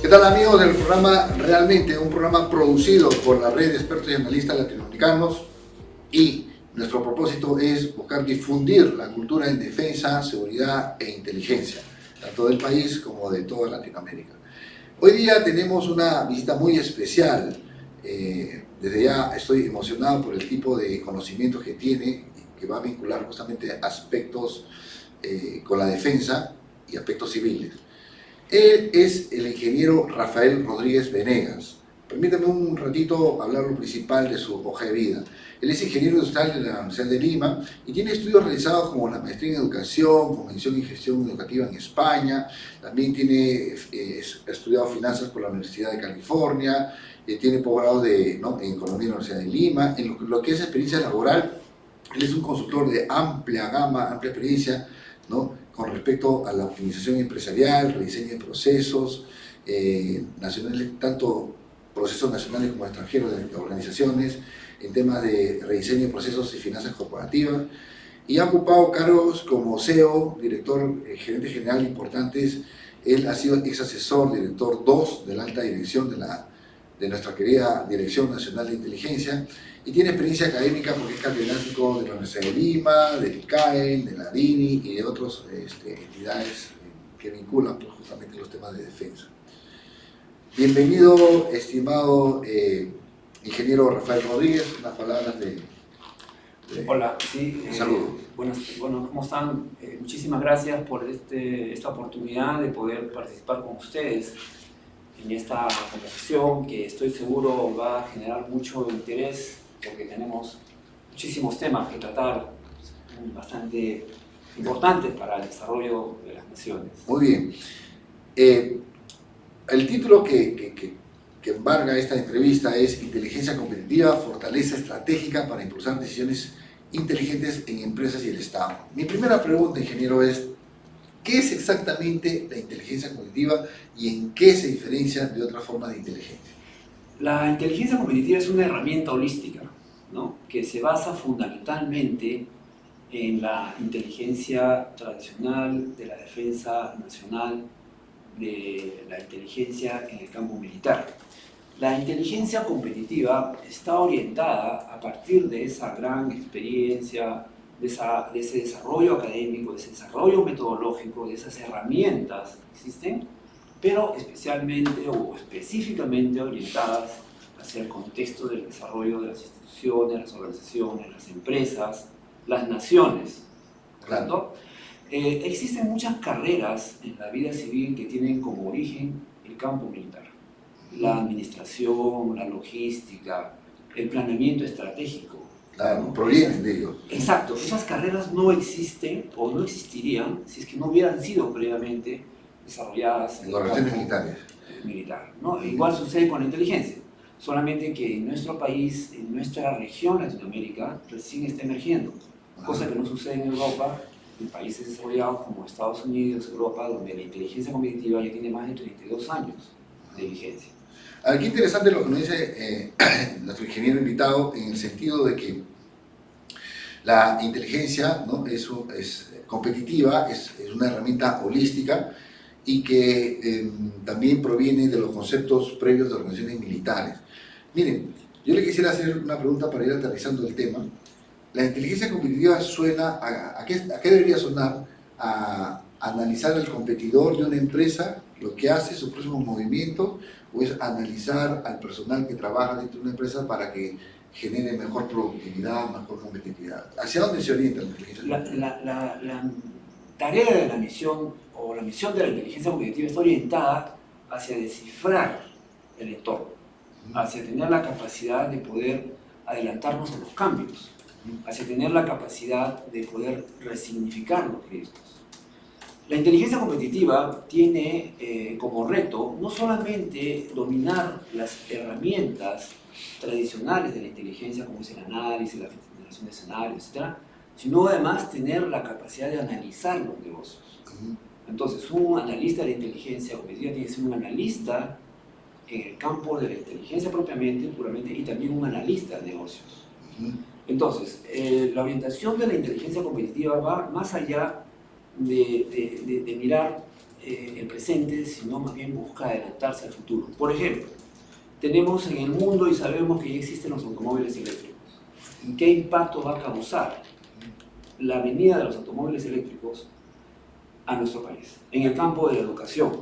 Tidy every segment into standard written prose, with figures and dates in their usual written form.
¿Qué tal, amigos del programa Realmente? Un programa producido por la red de expertos y analistas latinoamericanos, y nuestro propósito es buscar difundir la cultura en defensa, seguridad e inteligencia, tanto del país como de toda Latinoamérica. Hoy día tenemos una visita muy especial. Desde ya estoy emocionado por el tipo de conocimientos que tiene, que va a vincular justamente aspectos con la defensa y aspectos civiles. Él es el ingeniero Rafael Rodríguez Venegas. Permítame un ratito hablar lo principal de su hoja de vida. Él es ingeniero industrial de la Universidad de Lima y tiene estudios realizados como la maestría en educación, con mención en gestión educativa en España. También ha estudiado finanzas por la Universidad de California, tiene posgrado en economía en la Universidad de Lima. En lo que es experiencia laboral, él es un consultor de amplia gama, amplia experiencia, con respecto a la optimización empresarial, rediseño de procesos nacionales, tanto procesos nacionales como extranjeros de organizaciones, en temas de rediseño de procesos y finanzas corporativas, y ha ocupado cargos como CEO, director, gerente general importantes. Él ha sido ex asesor, director 2 de la alta dirección de nuestra querida Dirección Nacional de Inteligencia, y tiene experiencia académica porque es catedrático de la Universidad de Lima, del ICAEN, de la DINI y de otras entidades que vinculan justamente los temas de defensa. Bienvenido, estimado ingeniero Rafael Rodríguez, unas palabras de Hola, sí. saludo. Bueno, ¿cómo están? Muchísimas gracias por esta oportunidad de poder participar con ustedes en esta conversación, que estoy seguro va a generar mucho interés, porque tenemos muchísimos temas que tratar, bastante importantes para el desarrollo de las naciones. Muy bien. El título que embarga esta entrevista es Inteligencia competitiva, fortaleza estratégica para impulsar decisiones inteligentes en empresas y el Estado. Mi primera pregunta, ingeniero, es ¿qué es exactamente la inteligencia competitiva y en qué se diferencia de otras formas de inteligencia? La inteligencia competitiva es una herramienta holística, ¿no?, que se basa fundamentalmente en la inteligencia tradicional de la defensa nacional, de la inteligencia en el campo militar. La inteligencia competitiva está orientada a partir de esa gran experiencia, de ese desarrollo académico, de ese desarrollo metodológico, de esas herramientas que existen, pero especialmente o específicamente orientadas hacia el contexto del desarrollo de las instituciones, las organizaciones, las empresas, las naciones. Claro. Existen muchas carreras en la vida civil que tienen como origen el campo militar. La administración, la logística, el planeamiento estratégico. Claro, provienen de ellos. Exacto, esas carreras no existen o no existirían si es que no hubieran sido previamente desarrolladas en organizaciones militares. Militar, ¿no? Igual sucede con la inteligencia, solamente que en nuestro país, en nuestra región Latinoamérica, recién está emergiendo, cosa que no sucede en Europa, en países desarrollados como Estados Unidos, Europa, donde la inteligencia competitiva ya tiene más de 32 años de vigencia. Qué interesante lo que nos dice nuestro ingeniero invitado, en el sentido de que la inteligencia, ¿no?, es competitiva, es una herramienta holística y que también proviene de los conceptos previos de organizaciones militares. Miren, yo le quisiera hacer una pregunta para ir aterrizando el tema. La inteligencia competitiva suena, ¿a qué debería sonar? ¿A analizar al competidor de una empresa, lo que hace, sus próximos movimientos, o es analizar al personal que trabaja dentro de una empresa para que genere mejor productividad, mejor competitividad? ¿Hacia dónde se orienta la inteligencia competitiva? La tarea de la misión, o la misión de la inteligencia competitiva, está orientada hacia descifrar el entorno, hacia tener la capacidad de poder adelantarnos a los cambios, hacia tener la capacidad de poder resignificar los riesgos. La inteligencia competitiva tiene como reto no solamente dominar las herramientas tradicionales de la inteligencia, como es el análisis, la generación de escenarios, etc., sino además tener la capacidad de analizar los negocios. Entonces, un analista de la inteligencia competitiva tiene que ser un analista en el campo de la inteligencia propiamente, puramente, y también un analista de negocios. Entonces, la orientación de la inteligencia competitiva va más allá de mirar el presente, sino más bien busca adelantarse al futuro. Por ejemplo, tenemos en el mundo y sabemos que ya existen los automóviles eléctricos. ¿Qué impacto va a causar la venida de los automóviles eléctricos a nuestro país? En el campo de la educación,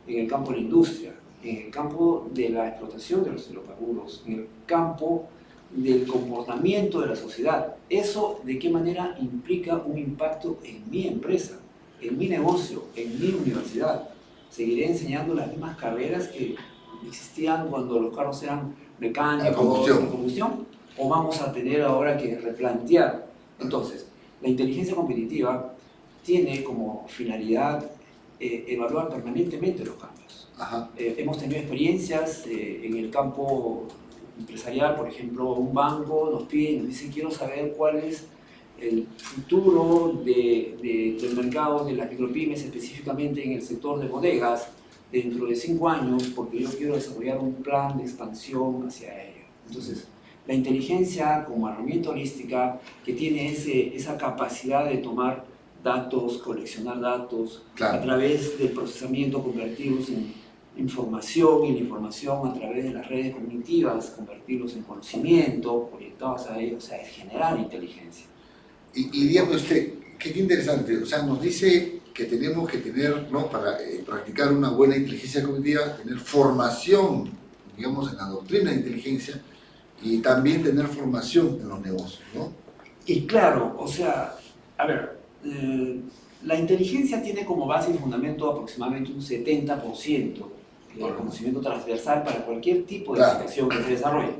en el campo de la industria, en el campo de la explotación de los hidrocarburos, en el campo del comportamiento de la sociedad. ¿Eso de qué manera implica un impacto en mi empresa, en mi negocio, en mi universidad? ¿Seguiré enseñando las mismas carreras que existían cuando los carros eran mecánicos, de combustión? ¿O vamos a tener ahora que replantear? Entonces, la inteligencia competitiva tiene como finalidad evaluar permanentemente los cambios. Hemos tenido experiencias en el campo empresarial, por ejemplo, un banco nos pide y nos dice: quiero saber cuál es el futuro del mercado de las micropymes, específicamente en el sector de bodegas, dentro de 5 años, porque yo quiero desarrollar un plan de expansión hacia ello. Entonces, la inteligencia como herramienta holística que tiene esa capacidad de tomar datos, coleccionar datos, a través del procesamiento, convertirlos en información, y la información a través de las redes cognitivas, convertirlos en conocimiento, orientados a ello, o sea, es generar inteligencia. Y dígame usted, qué interesante, o sea, nos dice que tenemos que tener, ¿no?, para practicar una buena inteligencia cognitiva, tener formación, digamos, en la doctrina de inteligencia, y también tener formación en los negocios, ¿no? Y claro, o sea, a ver, la inteligencia tiene como base y fundamento aproximadamente un 70% del conocimiento transversal para cualquier tipo de aplicación que se desarrolle.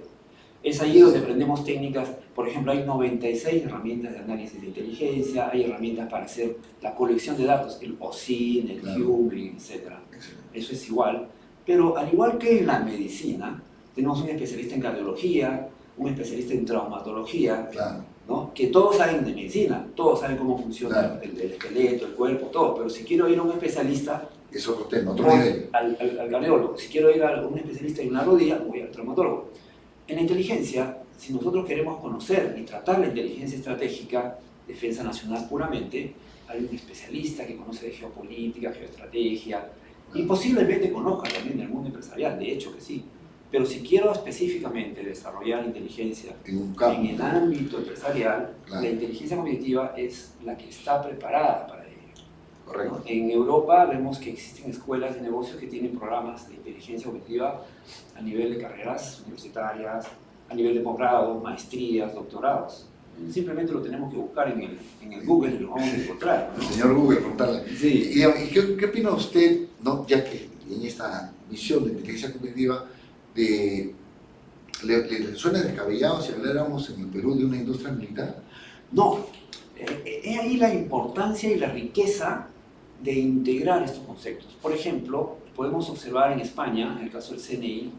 Es ahí donde aprendemos técnicas. Por ejemplo, hay 96 herramientas de análisis de inteligencia, hay herramientas para hacer la colección de datos, el OSINT, el Hume, etc. Eso es igual, pero al igual que en la medicina, tenemos un especialista en cardiología, un especialista en traumatología, ¿no?, que todos saben de medicina, todos saben cómo funciona el esqueleto, el cuerpo, todo, pero si quiero ir a un especialista, es otro tema, otro nivel. Al cardiólogo. Si quiero ir a un especialista en una rodilla, voy al traumatólogo. En la inteligencia, si nosotros queremos conocer y tratar la inteligencia estratégica, defensa nacional puramente, hay un especialista que conoce de geopolítica, geoestrategia, y posiblemente conozca también del mundo empresarial, de hecho que sí. Pero si quiero específicamente desarrollar inteligencia en el ámbito empresarial, la inteligencia cognitiva es la que está preparada para ello. Correcto. ¿No? En Europa vemos que existen escuelas de negocios que tienen programas de inteligencia cognitiva a nivel de carreras universitarias, a nivel de posgrado, maestrías, doctorados. Simplemente lo tenemos que buscar en el Google y lo vamos a encontrar, ¿no? Señor Google, preguntarle. Sí. ¿Y qué opina usted, ¿no?, ya que en esta misión de inteligencia cognitiva, ¿le suena descabellado si habláramos en el Perú de una industria militar? No. Es ahí la importancia y la riqueza de integrar estos conceptos. Por ejemplo, podemos observar en España, en el caso del CNI,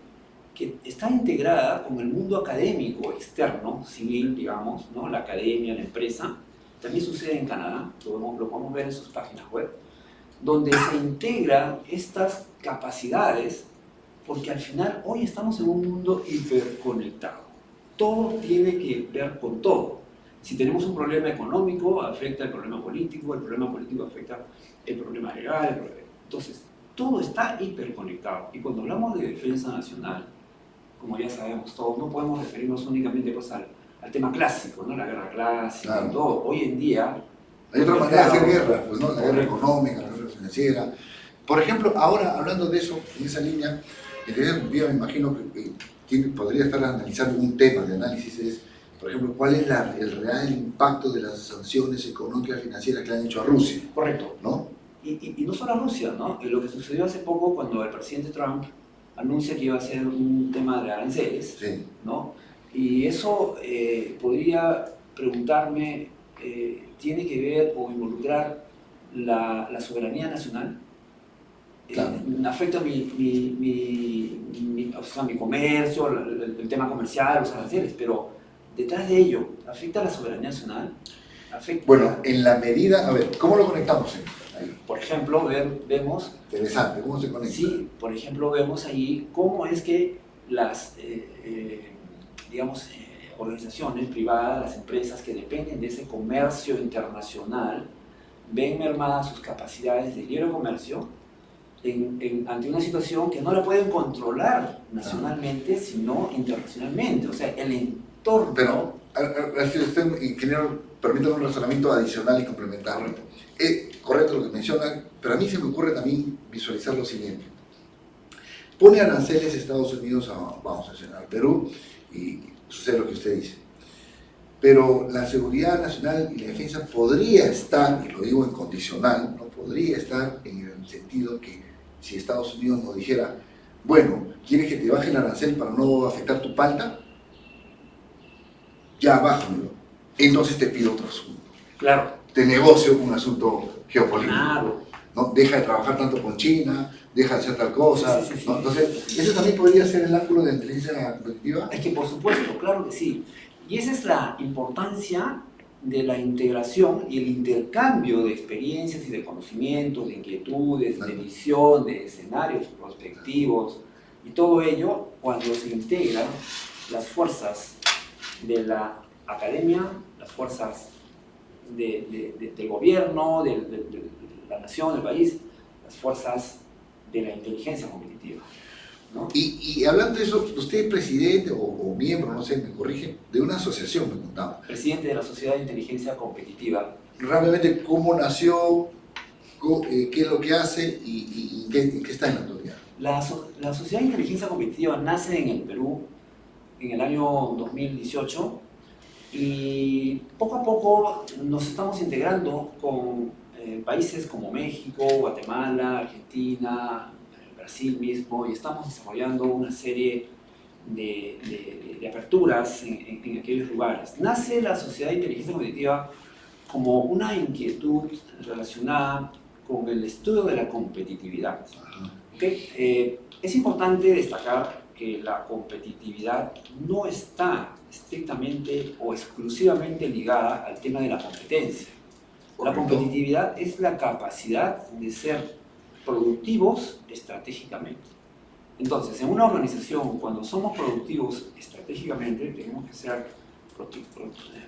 que está integrada con el mundo académico externo, civil, digamos, ¿no?, la academia, la empresa. También sucede en Canadá, lo podemos ver en sus páginas web, donde se integran estas capacidades, porque al final hoy estamos en un mundo hiperconectado. Todo tiene que ver con todo. Si tenemos un problema económico, afecta el problema político afecta el problema legal. Entonces, todo está hiperconectado. Y cuando hablamos de defensa nacional, como ya sabemos todos, no podemos referirnos únicamente pues, al tema clásico, ¿no?, la guerra clásica, todo. Hoy en día... Hay otra manera de hacer guerra, pues, ¿no?, la guerra económica, la guerra financiera. Por ejemplo, ahora, hablando de eso, en esa línea, me imagino que podría estar analizando un tema de análisis, es, por ejemplo, ¿cuál es el real impacto de las sanciones económicas y financieras que le han hecho a Rusia? Correcto. ¿No? Y no solo a Rusia, ¿no? Lo que sucedió hace poco cuando el presidente Trump anuncia que iba a ser un tema de aranceles, ¿no? Y eso podría preguntarme, ¿tiene que ver o involucrar la soberanía nacional? Afecta mi comercio, el tema comercial, los aranceles, pero detrás de ello, ¿afecta a la soberanía nacional? Bueno, en la medida, a ver, ¿cómo lo conectamos ahí? Por ejemplo, vemos... Interesante, ¿cómo se conecta? Sí, por ejemplo, vemos ahí cómo es que las, organizaciones privadas, las empresas que dependen de ese comercio internacional, ven mermadas sus capacidades de libre comercio ante una situación que no la pueden controlar nacionalmente, sino internacionalmente. O sea, el entorno... Pero, usted, ingeniero, permítame un razonamiento adicional y complementario. Correcto lo que menciona, pero a mí se me ocurre también visualizar lo siguiente. Pone aranceles Estados Unidos vamos a mencionar, Perú, y sucede lo que usted dice. Pero la seguridad nacional y la defensa podría estar, y lo digo en condicional, no podría estar en el sentido que si Estados Unidos nos dijera, bueno, ¿quieres que te baje el arancel para no afectar tu palta? Ya, bájamelo. Entonces te pido otro asunto. Claro. Te negocio un asunto geopolítico. Claro. ¿No? Deja de trabajar tanto con China, deja de hacer tal cosa. Sí, sí, sí, ¿no? Entonces, ¿eso también podría ser el ángulo de la inteligencia colectiva? Es que por supuesto, claro que sí. Y esa es la importancia de la integración y el intercambio de experiencias y de conocimientos, de inquietudes, de visión, de escenarios prospectivos, y todo ello cuando se integran las fuerzas de la academia, las fuerzas del gobierno, de la nación, del país, las fuerzas de la inteligencia competitiva, ¿no? Y hablando de eso, usted es presidente o miembro, no sé, me corrige, de una asociación, me contaba. Presidente de la Sociedad de Inteligencia Competitiva. Realmente, ¿cómo nació? ¿Qué es lo que hace? ¿Y en qué está en la actualidad? La Sociedad de Inteligencia Competitiva nace en el Perú en el año 2018 y poco a poco nos estamos integrando con países como México, Guatemala, Argentina, Brasil mismo, y estamos desarrollando una serie de aperturas en aquellos lugares. Nace la Sociedad de Inteligencia Competitiva como una inquietud relacionada con el estudio de la competitividad. ¿Okay? Es importante destacar que la competitividad no está estrictamente o exclusivamente ligada al tema de la competencia. La competitividad es la capacidad de ser productivos estratégicamente. Entonces, en una organización, cuando somos productivos estratégicamente, tenemos que ser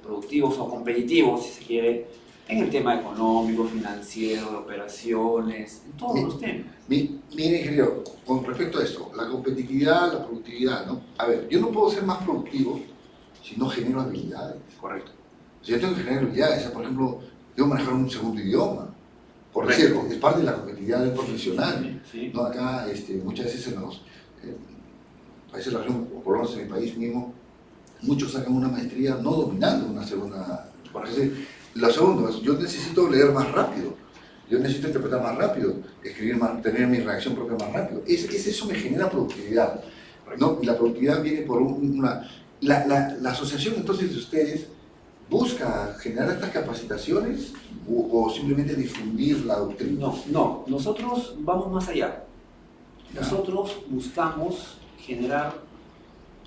productivos o competitivos, si se quiere, en el tema económico, financiero, de operaciones, en todos los temas. Mire, ingeniero, con respecto a esto, la competitividad, la productividad, ¿no? A ver, yo no puedo ser más productivo si no genero habilidades. Correcto. Si yo tengo que generar habilidades, por ejemplo, debo manejar un segundo idioma. Por Correcto. decirlo, es parte de la competitividad del profesional. Sí. ¿No? Acá, muchas veces en los países de la región, o por lo menos en mi país mismo, muchos sacan una maestría no dominando una segunda. Por decir, lo segundo es, yo necesito leer más rápido, yo necesito interpretar más rápido, escribir más, tener mi reacción propia más rápido. Eso me genera productividad, ¿no? Y la productividad viene por una... La asociación entonces de ustedes busca generar estas capacitaciones o simplemente difundir la doctrina. No, nosotros vamos más allá. Nosotros buscamos generar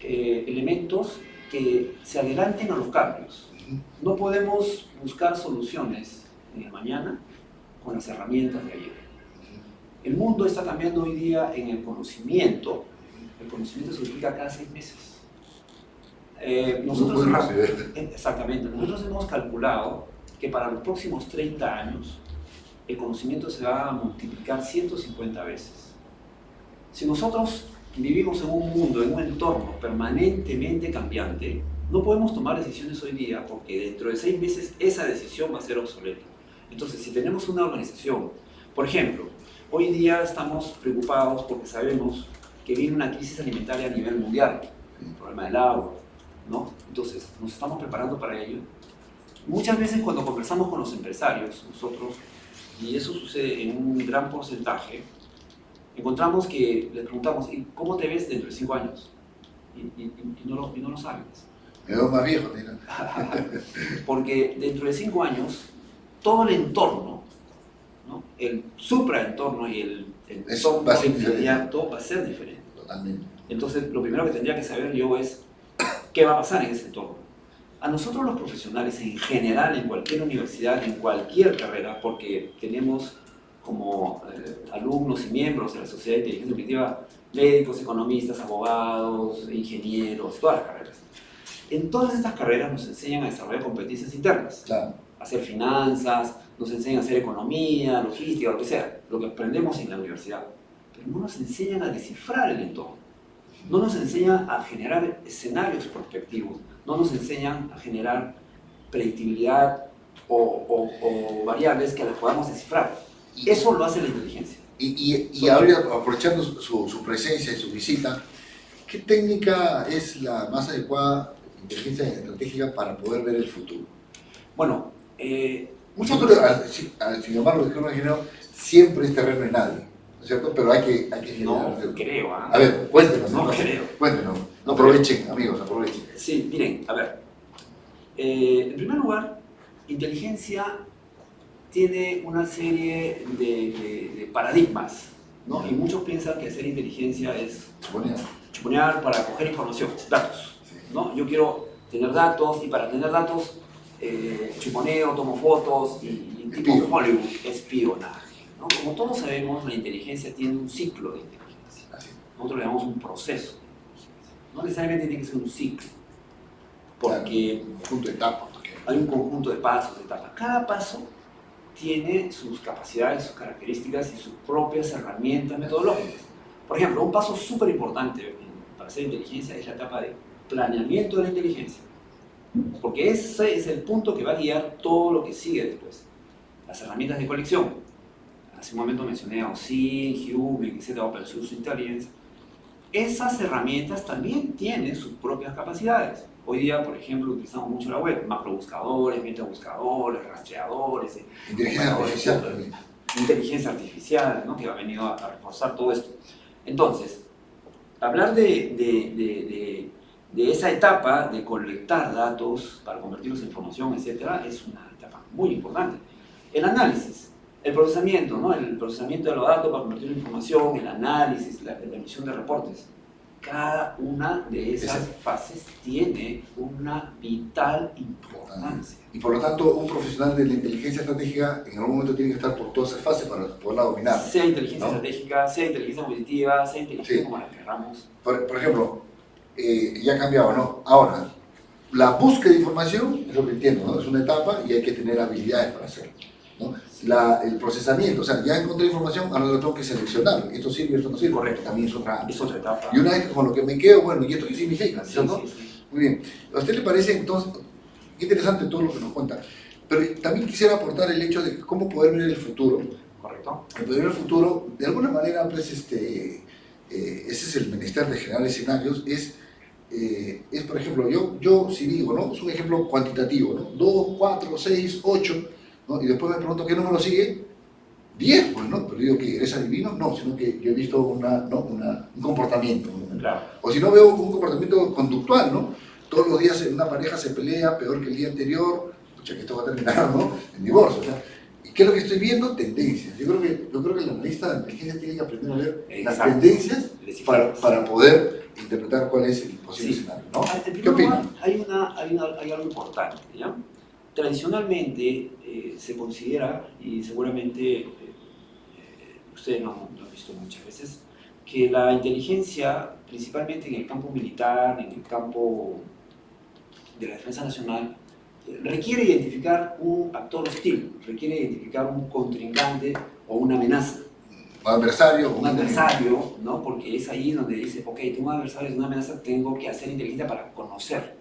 elementos que se adelanten a los cambios. No podemos buscar soluciones en el mañana con las herramientas de ayer. El mundo está cambiando hoy día en el conocimiento. El conocimiento se duplica cada 6 meses. Nosotros exactamente, nosotros hemos calculado que para los próximos 30 años el conocimiento se va a multiplicar 150 veces. Si nosotros vivimos en un mundo, en un entorno permanentemente cambiante, no podemos tomar decisiones hoy día porque dentro de 6 meses esa decisión va a ser obsoleta. Entonces, si tenemos una organización, por ejemplo, hoy día estamos preocupados porque sabemos que viene una crisis alimentaria a nivel mundial, el problema del agua, ¿no? Entonces, nos estamos preparando para ello. Muchas veces cuando conversamos con los empresarios, nosotros, y eso sucede en un gran porcentaje, encontramos que les preguntamos, ¿y cómo te ves dentro de 5 años? Y no lo sabes. Me veo más viejo, mira. Porque dentro de 5 años, todo el entorno, ¿no? El supraentorno y el entorno inmediato va a ser diferente. Totalmente. Entonces, lo primero que tendría que saber yo es qué va a pasar en ese entorno. A nosotros los profesionales en general, en cualquier universidad, en cualquier carrera, porque tenemos como alumnos y miembros de la Sociedad de Inteligencia Competitiva médicos, economistas, abogados, ingenieros, todas las carreras. En todas estas carreras nos enseñan a desarrollar competencias internas, claro, a hacer finanzas, nos enseñan a hacer economía, logística, lo que sea. lo que aprendemos en la universidad, pero no nos enseñan a descifrar el entorno, no nos enseñan a generar escenarios prospectivos, no nos enseñan a generar predictibilidad o variables que las podamos descifrar. Eso lo hace la inteligencia. Y ahora, aprovechando su presencia y su visita, ¿qué técnica es la más adecuada, inteligencia estratégica, para poder ver el futuro? Bueno, Muchas veces, sin embargo, el ingeniero siempre es terreno de nadie, ¿no es cierto? Pero hay que no generar. creo. A ver, cuéntenos. No creo. Cuéntenos. No Aprovechen, amigos, aprovechen. Sí, miren, a ver. En primer lugar, inteligencia tiene una serie de paradigmas, ¿no? Y muchos piensan que hacer inteligencia es chuponear para coger información, datos, ¿no? Yo quiero tener datos y para tener datos chuponeo, tomo fotos y tipo Hollywood, espionaje, ¿no? Como todos sabemos, la inteligencia tiene un ciclo de inteligencia. Nosotros le damos un proceso. No necesariamente tiene que ser un ciclo, porque hay un conjunto de pasos, de etapas. Cada paso tiene sus capacidades, sus características y sus propias herramientas metodológicas. Por ejemplo, un paso súper importante para hacer inteligencia es la etapa de planeamiento de la inteligencia, porque ese es el punto que va a guiar todo lo que sigue después. Las herramientas de colección. Hace un momento mencioné a OSINT, Human, etc., Open Source Intelligence. Esas herramientas también tienen sus propias capacidades. Hoy día, por ejemplo, utilizamos mucho la web, macrobuscadores, metabuscadores, rastreadores, inteligencia artificial, ¿no? Que ha venido a reforzar todo esto. Entonces, hablar de esa etapa de colectar datos para convertirlos en información, etc., es una etapa muy importante. El análisis, el procesamiento, ¿no? El procesamiento de los datos para convertirlo en información, el análisis, la emisión de reportes. Cada una de esas fases tiene una vital importancia. Y por lo tanto, un profesional de la inteligencia estratégica en algún momento tiene que estar por todas esas fases para poderla dominar. Sea inteligencia estratégica, sea inteligencia positiva, sea inteligencia como la queramos. Por ejemplo, ya ha cambiado, ¿no? Ahora, la búsqueda de información, es lo que entiendo, ¿no? Es una etapa y hay que tener habilidades para hacerlo, ¿no? El procesamiento, o sea, ya encontré información, ahora lo tengo que seleccionar. Esto sirve, esto no sirve. Correcto. También es otra etapa. Y una vez con lo que me quedo, bueno, ¿y esto qué significa? Sí. Muy bien. ¿A usted le parece entonces interesante todo lo que nos cuenta? Pero también quisiera aportar el hecho de cómo poder ver el futuro. Correcto. El poder ver el futuro, de alguna manera, pues, ese es el menester de generar escenarios, es por ejemplo, yo si digo, ¿no? Es un ejemplo cuantitativo, ¿no? 2, 4, 6, 8, ¿no? Y después me pregunto qué número sigue, 10, pues, ¿no? Pero digo que eres adivino, no, sino que yo he visto un comportamiento, ¿no? Claro. O si no, veo un comportamiento conductual, ¿no? Todos los días una pareja se pelea peor que el día anterior, pucha, que esto va a terminar, ¿no? En divorcio, o sea, ¿y qué es lo que estoy viendo? Tendencias. Yo creo que el analista de inteligencia tiene que aprender a ver las tendencias para poder interpretar cuál es el posible escenario, ¿no? ¿Qué opinan? Hay algo importante, ¿ya? Tradicionalmente se considera, y seguramente ustedes lo han visto muchas veces, que la inteligencia, principalmente en el campo militar, en el campo de la defensa nacional, requiere identificar un actor hostil, requiere identificar un contrincante o una amenaza. Un adversario, ¿no? Porque es ahí donde dice, ok, tengo un adversario, es una amenaza, tengo que hacer inteligencia para conocer.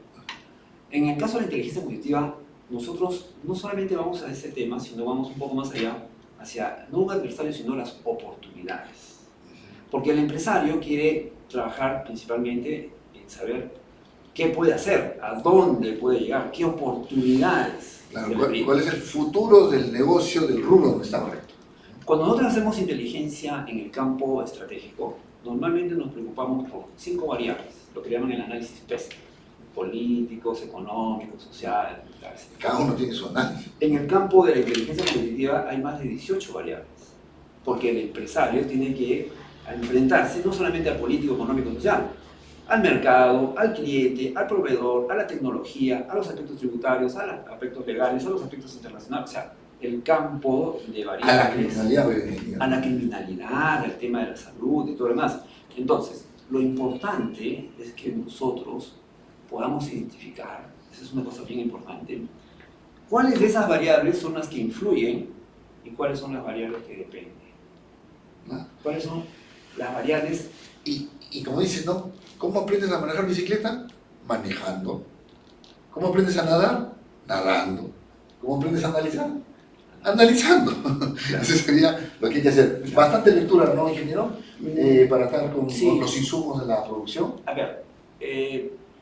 En el caso de la inteligencia positiva, nosotros no solamente vamos a ese tema, sino vamos un poco más allá, hacia no un adversario, sino las oportunidades. Porque el empresario quiere trabajar principalmente en saber qué puede hacer, a dónde puede llegar, qué oportunidades. Claro, ¿cuál es el futuro del negocio, del rubro donde está? Correcto. Cuando nosotros hacemos inteligencia en el campo estratégico, normalmente nos preocupamos por 5 variables, lo que llaman el análisis PEST, políticos, económicos, sociales, militares. Cada uno tiene su análisis. En el campo de la inteligencia competitiva hay más de 18 variables, porque el empresario tiene que enfrentarse no solamente al político, económico, social, al mercado, al cliente, al proveedor, a la tecnología, a los aspectos tributarios, a los aspectos legales, a los aspectos internacionales, o sea, el campo de variables, a la criminalidad, al tema de la salud y todo lo demás. Entonces, lo importante es que nosotros podamos identificar, esa es una cosa bien importante, cuáles de esas variables son las que influyen y cuáles son las variables que dependen. cuáles son las variables. Y como dices, ¿no? ¿Cómo aprendes a manejar bicicleta? Manejando. ¿Cómo aprendes a nadar? Nadando. ¿Cómo aprendes a analizar? Analizando. Eso sería lo que hay que hacer. Bastante lectura, ¿no, ingeniero? Para estar con los insumos de la producción. A ver,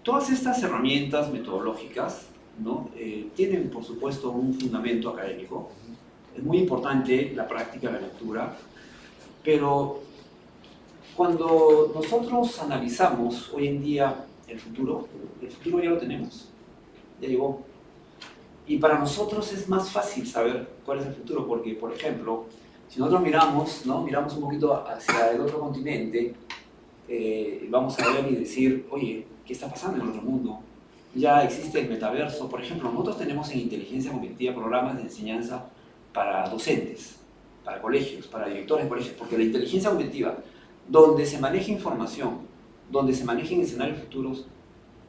todas estas herramientas metodológicas, ¿no? Tienen, por supuesto, un fundamento académico. Es muy importante la práctica de la lectura, pero cuando nosotros analizamos hoy en día el futuro ya lo tenemos, ya llegó. Y para nosotros es más fácil saber cuál es el futuro, porque, por ejemplo, si nosotros miramos, ¿no? Miramos un poquito hacia el otro continente, vamos a ver y decir, oye, ¿qué está pasando en el otro mundo? Ya existe el metaverso. Por ejemplo, nosotros tenemos en inteligencia cognitiva programas de enseñanza para docentes, para colegios, para directores de colegios, porque la inteligencia cognitiva, donde se maneja información, donde se manejen escenarios futuros,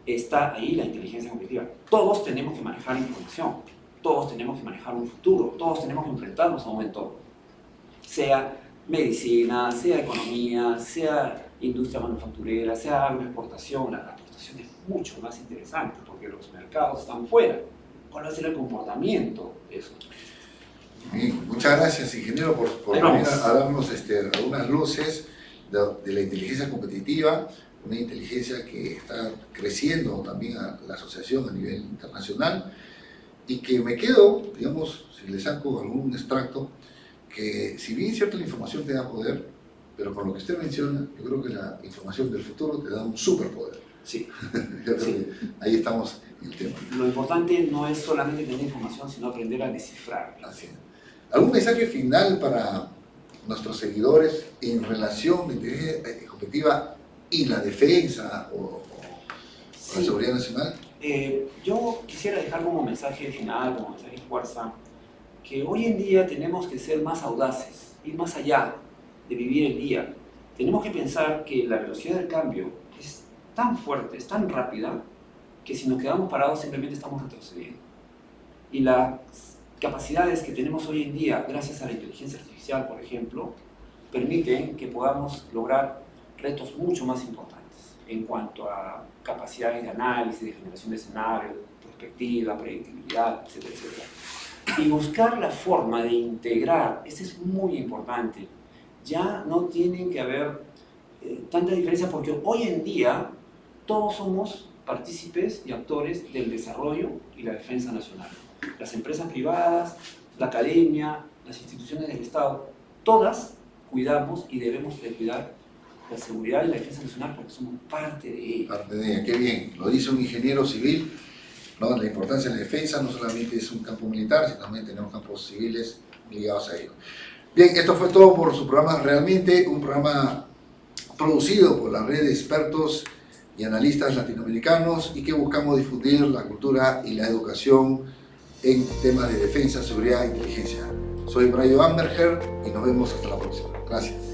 está ahí la inteligencia cognitiva. Todos tenemos que manejar información, todos tenemos que manejar un futuro, todos tenemos que enfrentarnos a un entorno, sea medicina, sea economía, sea industria manufacturera, sea agroexportación. La exportación es mucho más interesante porque los mercados están fuera. ¿Cuál va a ser el comportamiento de eso? Bien, muchas gracias, ingeniero, por venir a darnos algunas luces de la inteligencia competitiva, una inteligencia que está creciendo también a la asociación a nivel internacional, y que me quedo, digamos, si le saco algún extracto, que si bien cierta la información te da poder, pero con lo que usted menciona, yo creo que la información del futuro te da un superpoder. Sí. Yo creo que ahí estamos en el tema. Lo importante no es solamente tener información, sino aprender a descifrar. Así es. ¿Algún mensaje final para nuestros seguidores en relación a la inteligencia competitiva y la defensa o la seguridad nacional? Yo quisiera dejar como mensaje final, como mensaje de fuerza, que hoy en día tenemos que ser más audaces, ir más allá de vivir el día. Tenemos que pensar que la velocidad del cambio es tan fuerte, es tan rápida, que si nos quedamos parados simplemente estamos retrocediendo. Y las capacidades que tenemos hoy en día, gracias a la inteligencia artificial, por ejemplo, permiten que podamos lograr retos mucho más importantes en cuanto a capacidades de análisis, de generación de escenarios, perspectiva, predictibilidad, etcétera, etcétera. Y buscar la forma de integrar, eso es muy importante. Ya no tienen que haber tanta diferencia, porque hoy en día todos somos partícipes y actores del desarrollo y la defensa nacional. Las empresas privadas, la academia, las instituciones del Estado, todas cuidamos y debemos de cuidar la seguridad y la defensa nacional porque somos parte de ella. Parte de ella, qué bien. Lo dice un ingeniero civil, ¿no? La importancia de la defensa no solamente es un campo militar, sino también tenemos campos civiles ligados a ello. Bien, esto fue todo por su programa, realmente un programa producido por la red de expertos y analistas latinoamericanos y que buscamos difundir la cultura y la educación en temas de defensa, seguridad e inteligencia. Soy Brian Amberger y nos vemos hasta la próxima. Gracias.